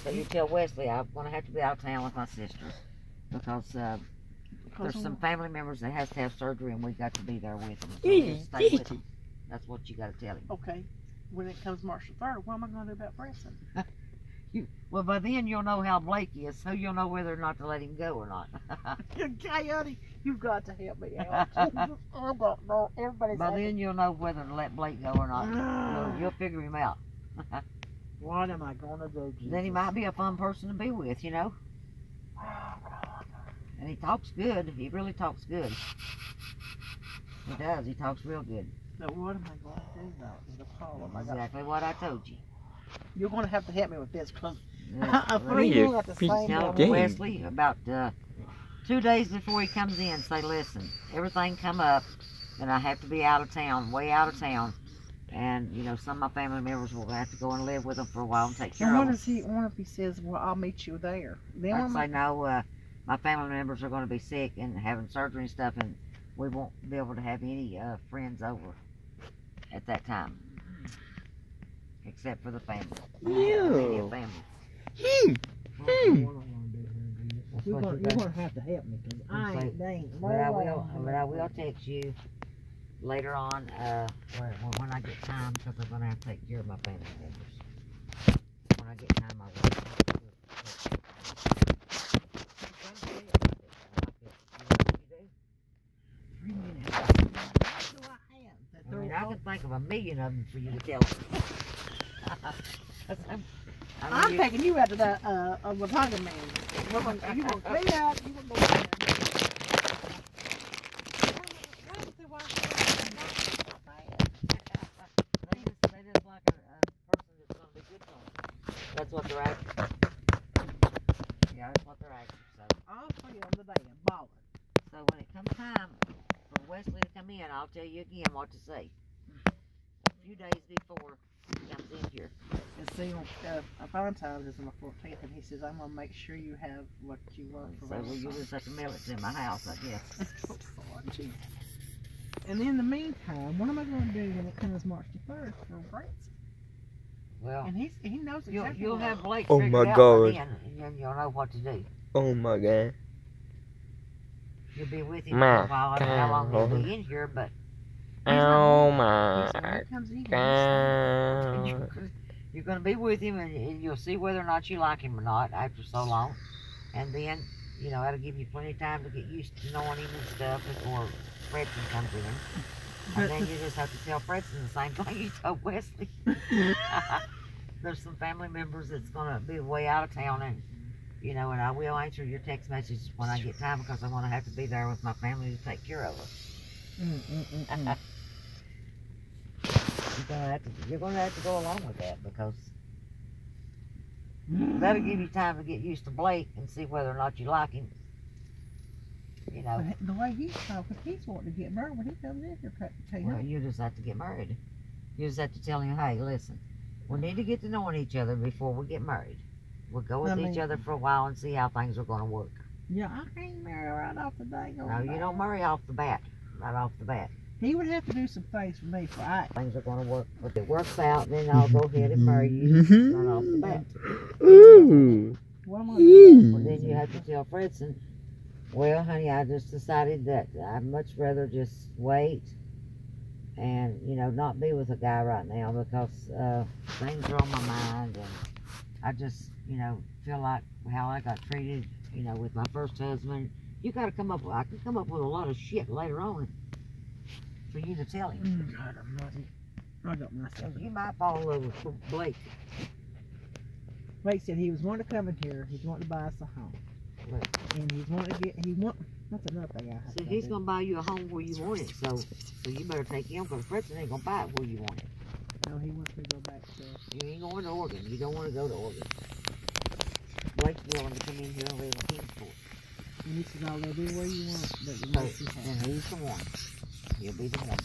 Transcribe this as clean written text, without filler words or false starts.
So you tell Wesley I'm going to have to be out of town with my sisters because there's some family members that has to have surgery and we got to be there with them. So just stay with them. That's what you got to tell him. Okay. When it comes March the 3rd, what am I going to do about Preston? Well, by then you'll know how Blake is, so you'll know whether or not to let him go or not. Coyote, you've got to help me out. I don't know. Everybody's By then you'll know whether to let Blake go or not. You'll figure him out. What am I going to do, Jesus? Then he might be a fun person to be with, you know. And he talks good. He really talks good. He does. He talks real good. So what am I going to do now? Is the problem? Exactly what I told you. You're going to have to help me with this because Tell Wesley about 2 days before he comes in, say, listen, everything come up and I have to be out of town, way out of town. And, you know, some of my family members will have to go and live with them for a while and take care of them. And what if he says, well, I'll meet you there? Then I'd say, no, my family members are going to be sick and having surgery and stuff, and we won't be able to have any friends over at that time. Except for the family. Yeah. You're going to have to help me because but I will text you later on when I get time because I'm going to have to take care of my family members. When I get time, I will. I can think of 1,000,000 of them for you to tell me. I'm taking you out to the Watauga man. You going to clean out, you going to go down. They just like a person that's going to be good for them. That's what they're after. Yeah, that's what they're after. So All three of them today are balling. So when it comes time for Wesley to come in, I'll tell you again what to say. A few days before he comes in here. And see, Valentine's is on the 14th, and he says, I'm going to make sure you have what you want for Valentine's. So you just have to mail it to my house, I guess. And in the meantime, what am I going to do when it comes March the 1st for Branson? Well, and he knows exactly you'll have Blake Oh figured my out God. by then, and then you'll know what to do. Oh my God. You'll be with him for a while. I don't know how long he'll be in here, but Oh my God. God. You're going to be with him, and you'll see whether or not you like him or not after so long. And then, you know, that'll give you plenty of time to get used to knowing him and stuff before Fredson comes in. And then you just have to tell Fredson the same thing you told Wesley. There's some family members that's going to be way out of town, and, you know, and I will answer your text messages when I get time because I'm going to have to be there with my family to take care of us. You're gonna have to go along with that because that'll give you time to get used to Blake and see whether or not you like him. You know. But the way he's talking, he's wanting to get married when he comes in here. Well, you just have to get married. You just have to tell him, hey, listen, we need to get to knowing each other before we get married. We'll go with each other for a while and see how things are going to work. Yeah, I can't marry right off the bat. No, you don't marry off the bat. Right off the bat. He would have to do some things for me for things are going to work. If it works out, then I'll go ahead and marry you right off the bat. What am I doing? Well, then you have to tell Fredson, well, honey, I just decided that I'd much rather just wait and, you know, not be with a guy right now because things are on my mind and I just, you know, feel like how I got treated, you know, with my first husband. You got to come up with, I can come up with a lot of shit later on for you to tell him. God almighty. I got myself. You might fall over for Blake. Blake said he was wanting to come in here. He's wanting to buy us a home. Look. And he's wanting to get, that's another thing I have See, he's going to buy you a home where you want it, so you better take him because Fredson ain't going to buy it where you want it. No, he wants me to go back to... You ain't going to Oregon. You don't want to go to Oregon. Blake's willing to come in here and live in Kingsport. And he says, I'll live anywhere you want, but you And he's the one. He'll be the one.